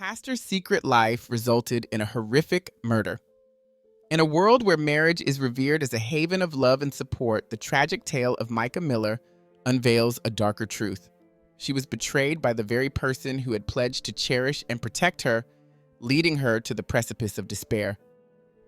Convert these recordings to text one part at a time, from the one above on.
pastor's secret life resulted in a horrific murder. In a world where marriage is revered as a haven of love and support, the tragic tale of Micah Miller unveils a darker truth. She was betrayed by the very person who had pledged to cherish and protect her, leading her to the precipice of despair.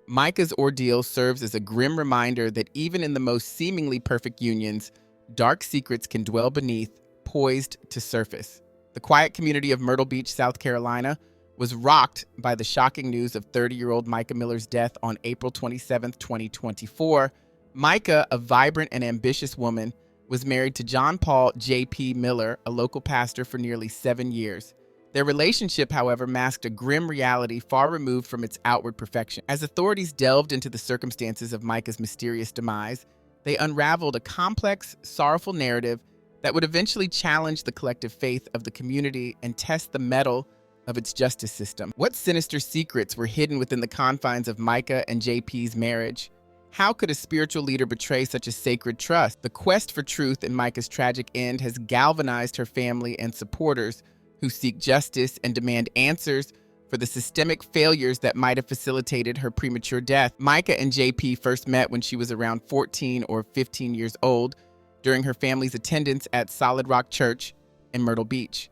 Micah's ordeal serves as a grim reminder that even in the most seemingly perfect unions, dark secrets can dwell beneath, poised to surface. The quiet community of Myrtle Beach, South Carolina, was rocked by the shocking news of 30-year-old Micah Miller's death on April 27, 2024. Micah, a vibrant and ambitious woman, was married to John Paul J.P. Miller, a local pastor, for nearly 7 years. Their relationship, however, masked a grim reality far removed from its outward perfection. As authorities delved into the circumstances of Micah's mysterious demise, they unraveled a complex, sorrowful narrative that would eventually challenge the collective faith of the community and test the mettle of its justice system. What sinister secrets were hidden within the confines of Micah and JP's marriage? How could a spiritual leader betray such a sacred trust? The quest for truth in Micah's tragic end has galvanized her family and supporters who seek justice and demand answers for the systemic failures that might have facilitated her premature death. Micah and JP first met when she was around 14 or 15 years old, during her family's attendance at Solid Rock Church in Myrtle Beach.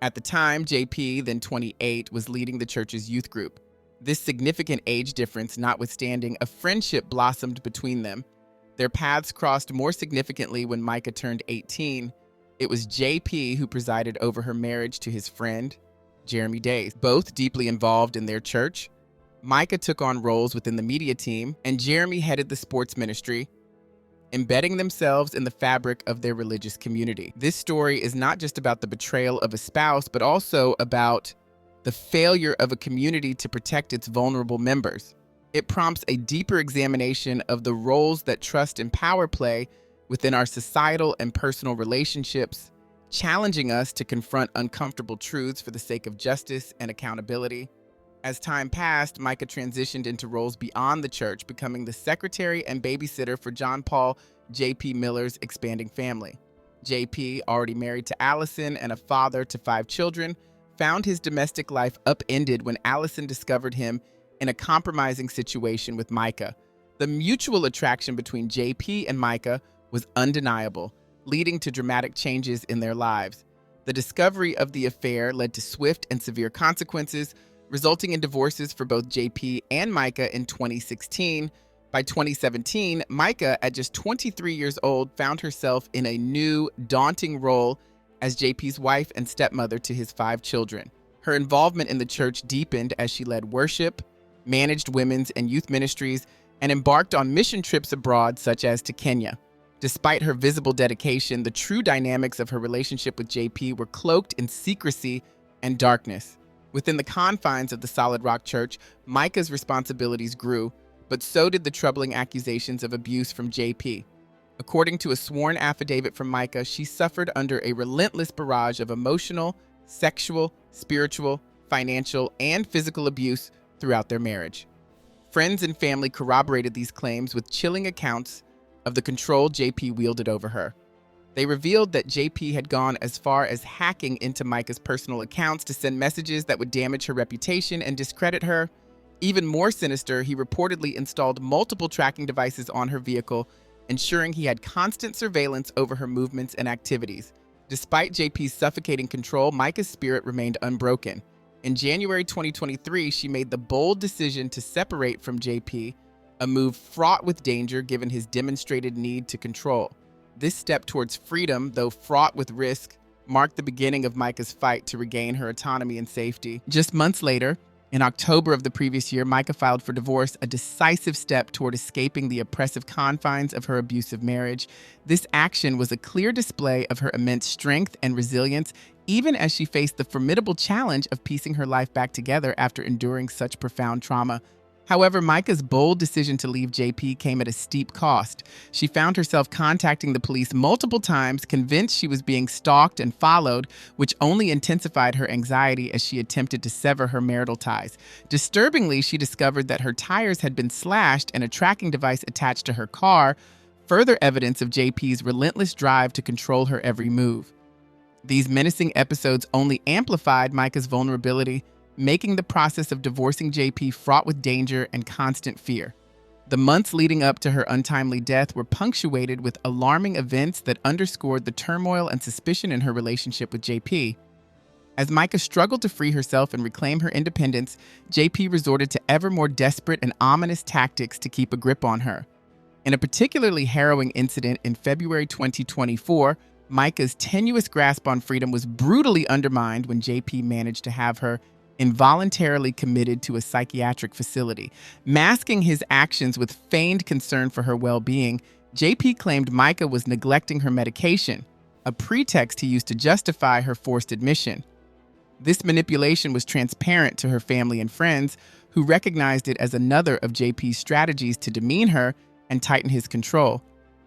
At the time, JP, then 28, was leading the church's youth group. This significant age difference notwithstanding, a friendship blossomed between them. Their paths crossed more significantly when Micah turned 18. It was JP who presided over her marriage to his friend, Jeremy Days. Both deeply involved in their church, Micah took on roles within the media team, and Jeremy headed the sports ministry, embedding themselves in the fabric of their religious community. This story is not just about the betrayal of a spouse, but also about the failure of a community to protect its vulnerable members. It prompts a deeper examination of the roles that trust and power play within our societal and personal relationships, challenging us to confront uncomfortable truths for the sake of justice and accountability. As time passed, Micah transitioned into roles beyond the church, becoming the secretary and babysitter for John Paul J.P. Miller's expanding family. J.P., already married to Allison and a father to 5 children, found his domestic life upended when Allison discovered him in a compromising situation with Micah. The mutual attraction between J.P. and Micah was undeniable, leading to dramatic changes in their lives. The discovery of the affair led to swift and severe consequences, resulting in divorces for both JP and Micah in 2016. By 2017, Micah, at just 23 years old, found herself in a new, daunting role as JP's wife and stepmother to his 5 children. Her involvement in the church deepened as she led worship, managed women's and youth ministries, and embarked on mission trips abroad, such as to Kenya. Despite her visible dedication, the true dynamics of her relationship with JP were cloaked in secrecy and darkness. Within the confines of the Solid Rock Church, Micah's responsibilities grew, but so did the troubling accusations of abuse from JP. According to a sworn affidavit from Micah, she suffered under a relentless barrage of emotional, sexual, spiritual, financial, and physical abuse throughout their marriage. Friends and family corroborated these claims with chilling accounts of the control JP wielded over her. They revealed that JP had gone as far as hacking into Micah's personal accounts to send messages that would damage her reputation and discredit her. Even more sinister, he reportedly installed multiple tracking devices on her vehicle, ensuring he had constant surveillance over her movements and activities. Despite JP's suffocating control, Micah's spirit remained unbroken. In January 2023, she made the bold decision to separate from JP, a move fraught with danger given his demonstrated need to control. This step towards freedom, though fraught with risk, marked the beginning of Micah's fight to regain her autonomy and safety. Just months later, in October of the previous year, Micah filed for divorce, a decisive step toward escaping the oppressive confines of her abusive marriage. This action was a clear display of her immense strength and resilience, even as she faced the formidable challenge of piecing her life back together after enduring such profound trauma. However, Micah's bold decision to leave JP came at a steep cost. She found herself contacting the police multiple times, convinced she was being stalked and followed, which only intensified her anxiety as she attempted to sever her marital ties. Disturbingly, she discovered that her tires had been slashed and a tracking device attached to her car, further evidence of JP's relentless drive to control her every move. These menacing episodes only amplified Micah's vulnerability. making the process of divorcing JP fraught with danger and constant fear. The months leading up to her untimely death were punctuated with alarming events that underscored the turmoil and suspicion in her relationship with JP. As Micah struggled to free herself and reclaim her independence, JP resorted to ever more desperate and ominous tactics to keep a grip on her. In a particularly harrowing incident in February 2024, Micah's tenuous grasp on freedom was brutally undermined when JP managed to have her involuntarily committed to a psychiatric facility. Masking his actions with feigned concern for her well-being, JP claimed Micah was neglecting her medication, a pretext he used to justify her forced admission. This manipulation was transparent to her family and friends, who recognized it as another of JP's strategies to demean her and tighten his control.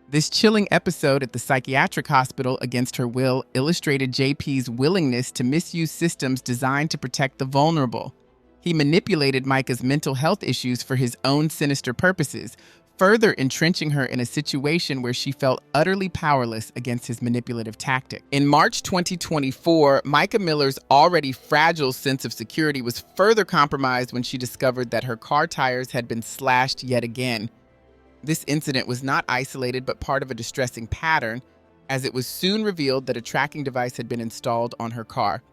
This chilling episode at the psychiatric hospital against her will illustrated JP's willingness to misuse systems designed to protect the vulnerable. He manipulated Micah's mental health issues for his own sinister purposes, further entrenching her in a situation where she felt utterly powerless against his manipulative tactic. In March 2024, Micah Miller's already fragile sense of security was further compromised when she discovered that her car tires had been slashed yet again. This incident was not isolated but part of a distressing pattern, as it was soon revealed that a tracking device had been installed on her car.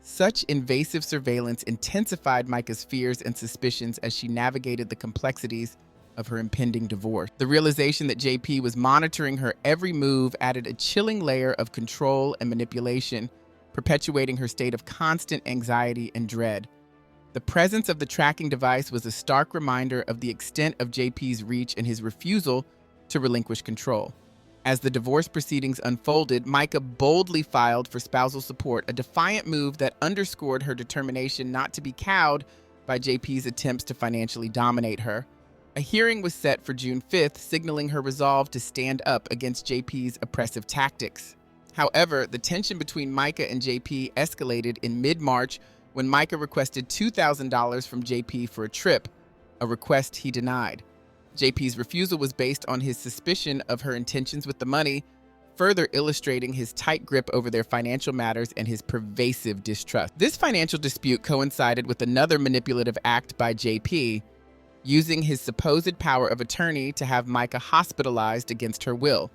Such invasive surveillance intensified Micah's fears and suspicions as she navigated the complexities of her impending divorce. The realization that JP was monitoring her every move added a chilling layer of control and manipulation, perpetuating her state of constant anxiety and dread. The presence of the tracking device was a stark reminder of the extent of JP's reach and his refusal to relinquish control. As the divorce proceedings unfolded, Micah boldly filed for spousal support, a defiant move that underscored her determination not to be cowed by JP's attempts to financially dominate her. A hearing was set for June 5th, signaling her resolve to stand up against JP's oppressive tactics. However, the tension between Micah and JP escalated in mid-March when Micah requested $2,000 from JP for a trip, a request he denied. JP's refusal was based on his suspicion of her intentions with the money, further illustrating his tight grip over their financial matters and his pervasive distrust. This financial dispute coincided with another manipulative act by JP, using his supposed power of attorney to have Micah hospitalized against her will.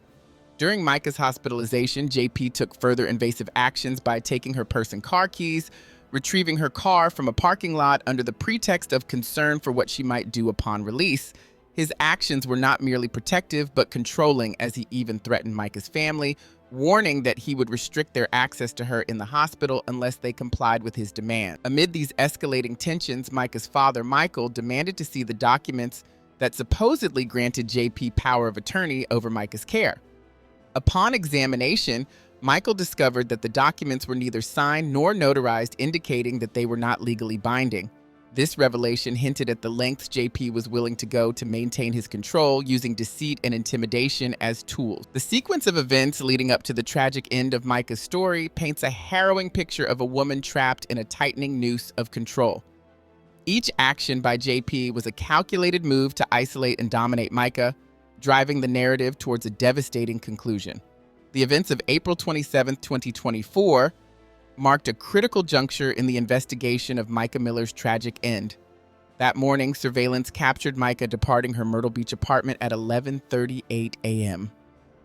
During Micah's hospitalization, JP took further invasive actions by taking her purse and car keys, retrieving her car from a parking lot under the pretext of concern for what she might do upon release. His actions were not merely protective, but controlling, as he even threatened Micah's family, warning that he would restrict their access to her in the hospital unless they complied with his demand. Amid these escalating tensions, Micah's father, Michael, demanded to see the documents that supposedly granted JP power of attorney over Micah's care. Upon examination, Michael discovered that the documents were neither signed nor notarized, indicating that they were not legally binding. This revelation hinted at the lengths JP was willing to go to maintain his control, using deceit and intimidation as tools. The sequence of events leading up to the tragic end of Micah's story paints a harrowing picture of a woman trapped in a tightening noose of control. Each action by JP was a calculated move to isolate and dominate Micah, driving the narrative towards a devastating conclusion. The events of April 27, 2024, marked a critical juncture in the investigation of Micah Miller's tragic end. That morning, surveillance captured Micah departing her Myrtle Beach apartment at 11:38 a.m.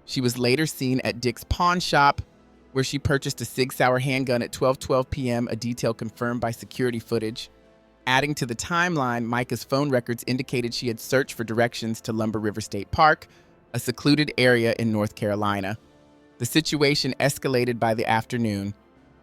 She was later seen at Dick's pawn shop, where she purchased a Sig Sauer handgun at 12:12 p.m., a detail confirmed by security footage. Adding to the timeline, Micah's phone records indicated she had searched for directions to Lumber River State Park, a secluded area in North Carolina. The situation escalated by the afternoon.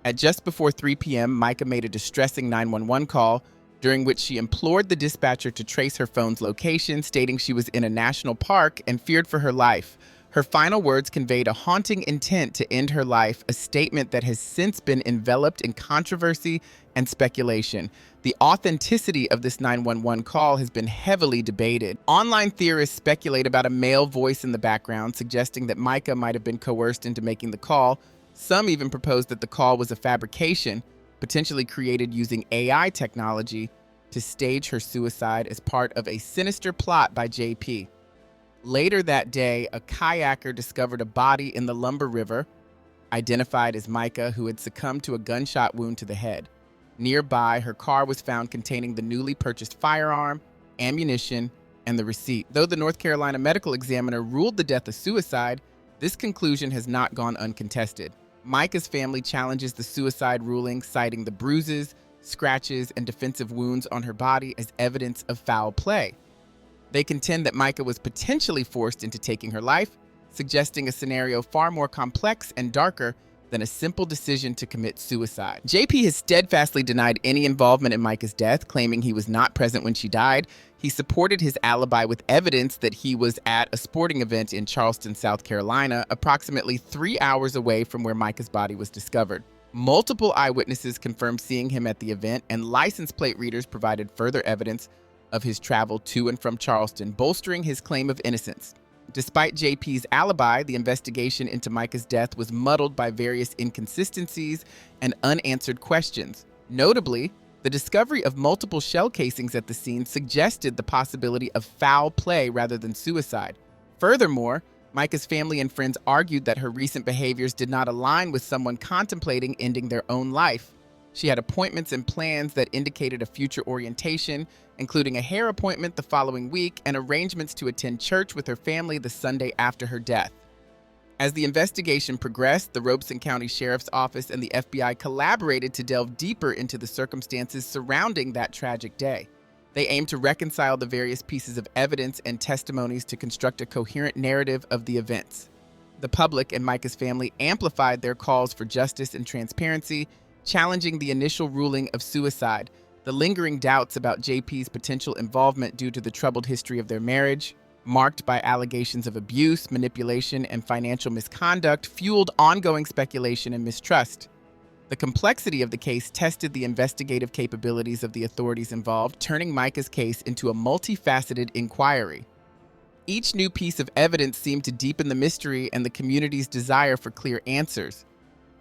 At just before 3 p.m., Micah made a distressing 911 call, during which she implored the dispatcher to trace her phone's location, stating she was in a national park and feared for her life. Her final words conveyed a haunting intent to end her life, a statement that has since been enveloped in controversy and speculation. The authenticity of this 911 call has been heavily debated. Online theorists speculate about a male voice in the background, suggesting that Micah might have been coerced into making the call. Some even proposed that the call was a fabrication, potentially created using AI technology to stage her suicide as part of a sinister plot by JP. Later that day, a kayaker discovered a body in the Lumber River, identified as Micah, who had succumbed to a gunshot wound to the head. Nearby, her car was found containing the newly purchased firearm, ammunition, and the receipt. Though the North Carolina medical examiner ruled the death a suicide, this conclusion has not gone uncontested. Micah's family challenges the suicide ruling, citing the bruises, scratches, and defensive wounds on her body as evidence of foul play. They contend that Micah was potentially forced into taking her life, suggesting a scenario far more complex and darker than a simple decision to commit suicide. JP has steadfastly denied any involvement in Micah's death, claiming he was not present when she died. He supported his alibi with evidence that he was at a sporting event in Charleston, South Carolina, approximately 3 hours away from where Micah's body was discovered. Multiple eyewitnesses confirmed seeing him at the event, and license plate readers provided further evidence of his travel to and from Charleston, bolstering his claim of innocence. Despite JP's alibi, the investigation into Micah's death was muddled by various inconsistencies and unanswered questions. Notably, the discovery of multiple shell casings at the scene suggested the possibility of foul play rather than suicide. Furthermore, Micah's family and friends argued that her recent behaviors did not align with someone contemplating ending their own life. She had appointments and plans that indicated a future orientation, including a hair appointment the following week and arrangements to attend church with her family the Sunday after her death. As the investigation progressed, the Robeson County Sheriff's Office and the FBI collaborated to delve deeper into the circumstances surrounding that tragic day. They aimed to reconcile the various pieces of evidence and testimonies to construct a coherent narrative of the events. The public and Micah's family amplified their calls for justice and transparency, challenging the initial ruling of suicide, the lingering doubts about JP's potential involvement due to the troubled history of their marriage, marked by allegations of abuse, manipulation, and financial misconduct, fueled ongoing speculation and mistrust. The complexity of the case tested the investigative capabilities of the authorities involved, turning Micah's case into a multifaceted inquiry. Each new piece of evidence seemed to deepen the mystery and the community's desire for clear answers.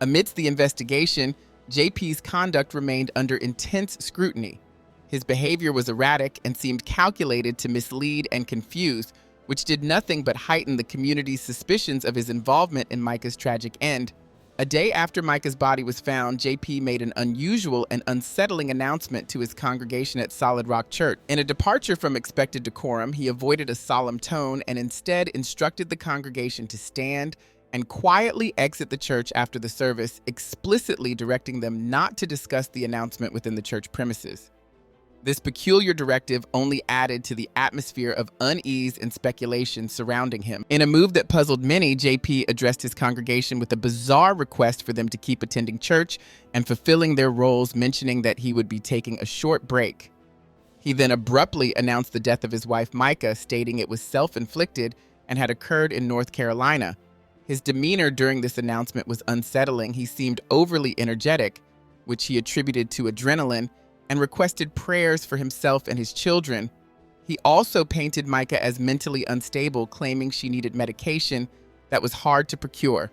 Amidst the investigation, JP's conduct remained under intense scrutiny. His behavior was erratic and seemed calculated to mislead and confuse, which did nothing but heighten the community's suspicions of his involvement in Micah's tragic end. A day after Micah's body was found, JP made an unusual and unsettling announcement to his congregation at Solid Rock Church. In a departure from expected decorum, he avoided a solemn tone and instead instructed the congregation to stand and quietly exit the church after the service, explicitly directing them not to discuss the announcement within the church premises. This peculiar directive only added to the atmosphere of unease and speculation surrounding him. In a move that puzzled many, JP addressed his congregation with a bizarre request for them to keep attending church and fulfilling their roles, mentioning that he would be taking a short break. He then abruptly announced the death of his wife Micah, stating it was self-inflicted and had occurred in North Carolina. His demeanor during this announcement was unsettling. He seemed overly energetic, which he attributed to adrenaline, and requested prayers for himself and his children. He also painted Micah as mentally unstable, claiming she needed medication that was hard to procure.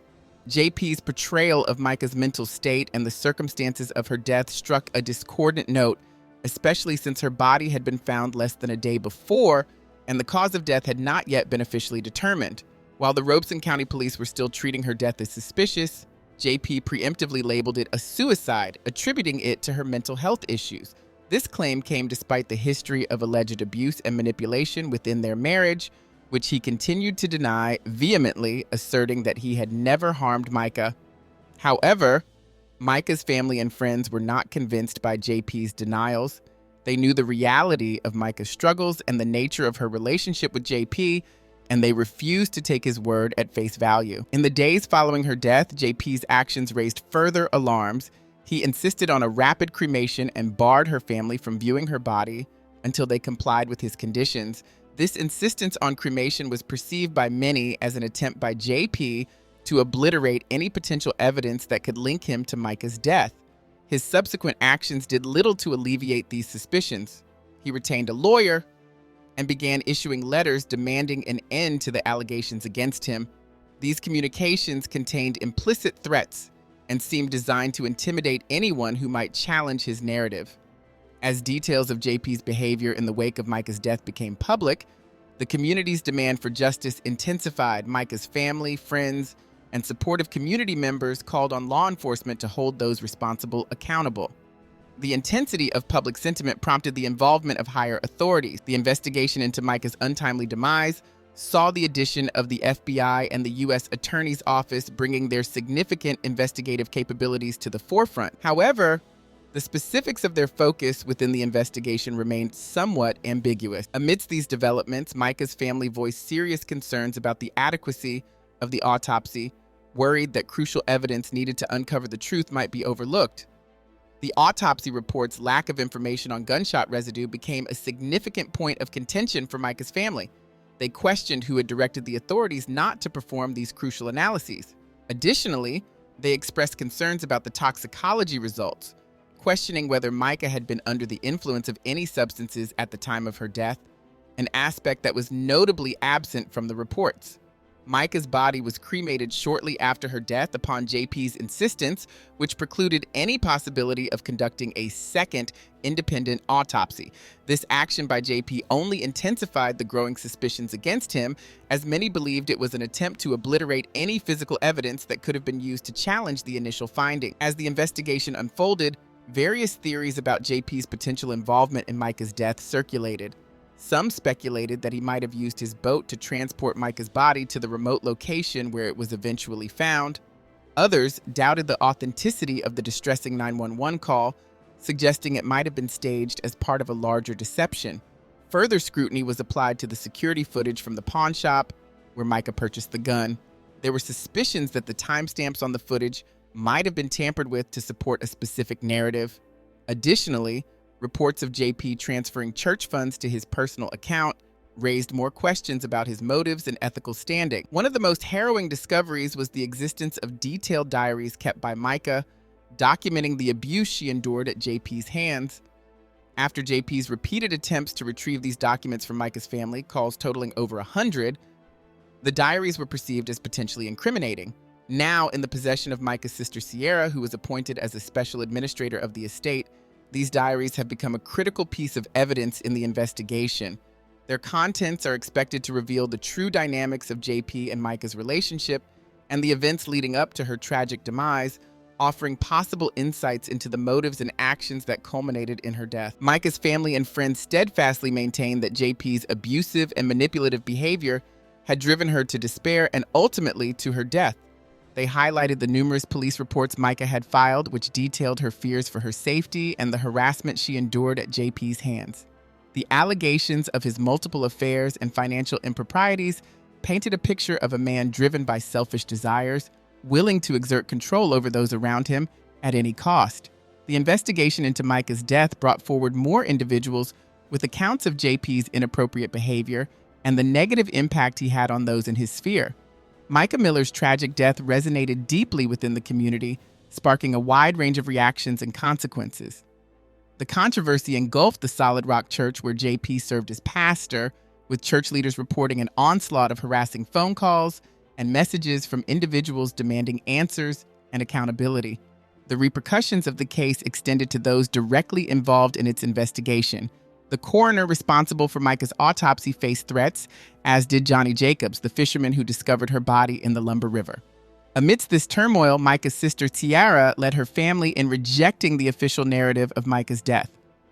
JP's portrayal of Micah's mental state and the circumstances of her death struck a discordant note, especially since her body had been found less than a day before, and the cause of death had not yet been officially determined. While the Robeson County Police were still treating her death as suspicious, JP preemptively labeled it a suicide, attributing it to her mental health issues. This claim came despite the history of alleged abuse and manipulation within their marriage, which he continued to deny vehemently, asserting that he had never harmed Micah. However, Micah's family and friends were not convinced by JP's denials. They knew the reality of Micah's struggles and the nature of her relationship with JP, and they refused to take his word at face value. In the days following her death, JP's actions raised further alarms. He insisted on a rapid cremation and barred her family from viewing her body until they complied with his conditions. This insistence on cremation was perceived by many as an attempt by JP to obliterate any potential evidence that could link him to Micah's death. His subsequent actions did little to alleviate these suspicions. He retained a lawyer and began issuing letters demanding an end to the allegations against him. These communications contained implicit threats and seemed designed to intimidate anyone who might challenge his narrative. As details of JP's behavior in the wake of Micah's death became public, the community's demand for justice intensified. Micah's family, friends, and supportive community members called on law enforcement to hold those responsible accountable. The intensity of public sentiment prompted the involvement of higher authorities. The investigation into Micah's untimely demise saw the addition of the FBI and the U.S. Attorney's Office, bringing their significant investigative capabilities to the forefront. However, the specifics of their focus within the investigation remained somewhat ambiguous. Amidst these developments, Micah's family voiced serious concerns about the adequacy of the autopsy, worried that crucial evidence needed to uncover the truth might be overlooked. The autopsy report's lack of information on gunshot residue became a significant point of contention for Micah's family. They questioned who had directed the authorities not to perform these crucial analyses. Additionally, they expressed concerns about the toxicology results, questioning whether Micah had been under the influence of any substances at the time of her death, an aspect that was notably absent from the reports. Micah's body was cremated shortly after her death upon JP's insistence, which precluded any possibility of conducting a second independent autopsy. This action by JP only intensified the growing suspicions against him, as many believed it was an attempt to obliterate any physical evidence that could have been used to challenge the initial finding. As the investigation unfolded, various theories about JP's potential involvement in Micah's death circulated. Some speculated that he might have used his boat to transport Micah's body to the remote location where it was eventually found. Others doubted the authenticity of the distressing 911 call, suggesting it might have been staged as part of a larger deception. Further scrutiny was applied to the security footage from the pawn shop where Micah purchased the gun. There were suspicions that the timestamps on the footage might have been tampered with to support a specific narrative. Additionally, reports of JP transferring church funds to his personal account raised more questions about his motives and ethical standing. One of the most harrowing discoveries was the existence of detailed diaries kept by Micah, documenting the abuse she endured at JP's hands. After JP's repeated attempts to retrieve these documents from Micah's family, calls totaling over 100, the diaries were perceived as potentially incriminating. Now in the possession of Micah's sister Sierra, who was appointed as a special administrator of the estate, these diaries have become a critical piece of evidence in the investigation. Their contents are expected to reveal the true dynamics of JP and Micah's relationship and the events leading up to her tragic demise, offering possible insights into the motives and actions that culminated in her death. Micah's family and friends steadfastly maintain that JP's abusive and manipulative behavior had driven her to despair and ultimately to her death. They highlighted the numerous police reports Micah had filed, which detailed her fears for her safety and the harassment she endured at JP's hands. The allegations of his multiple affairs and financial improprieties painted a picture of a man driven by selfish desires, willing to exert control over those around him at any cost. The investigation into Micah's death brought forward more individuals with accounts of JP's inappropriate behavior and the negative impact he had on those in his sphere. Micah Miller's tragic death resonated deeply within the community, sparking a wide range of reactions and consequences. The controversy engulfed the Solid Rock Church, where JP served as pastor, with church leaders reporting an onslaught of harassing phone calls and messages from individuals demanding answers and accountability. The repercussions of the case extended to those directly involved in its investigation. The coroner responsible for Micah's autopsy faced threats, as did Johnny Jacobs, the fisherman who discovered her body in the Lumber River. Amidst this turmoil, Micah's sister Tiara led her family in rejecting the official narrative of Micah's death.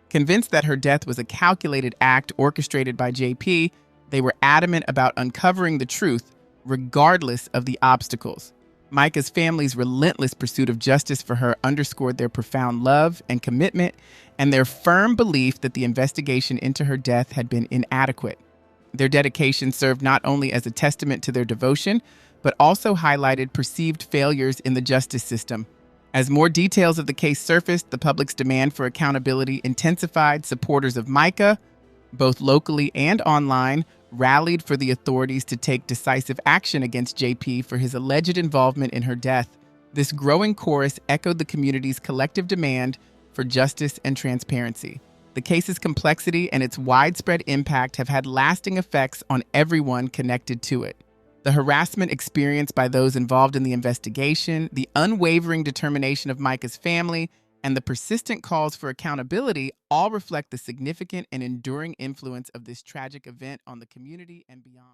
Convinced that her death was a calculated act orchestrated by JP, they were adamant about uncovering the truth, regardless of the obstacles. Micah's family's relentless pursuit of justice for her underscored their profound love and commitment and their firm belief that the investigation into her death had been inadequate. Their dedication served not only as a testament to their devotion, but also highlighted perceived failures in the justice system. As more details of the case surfaced, the public's demand for accountability intensified. Supporters of Micah, both locally and online, rallied for the authorities to take decisive action against JP for his alleged involvement in her death. This growing chorus echoed the community's collective demand for justice and transparency. The case's complexity and its widespread impact have had lasting effects on everyone connected to it. The harassment experienced by those involved in the investigation, the unwavering determination of Micah's family, and the persistent calls for accountability all reflect the significant and enduring influence of this tragic event on the community and beyond.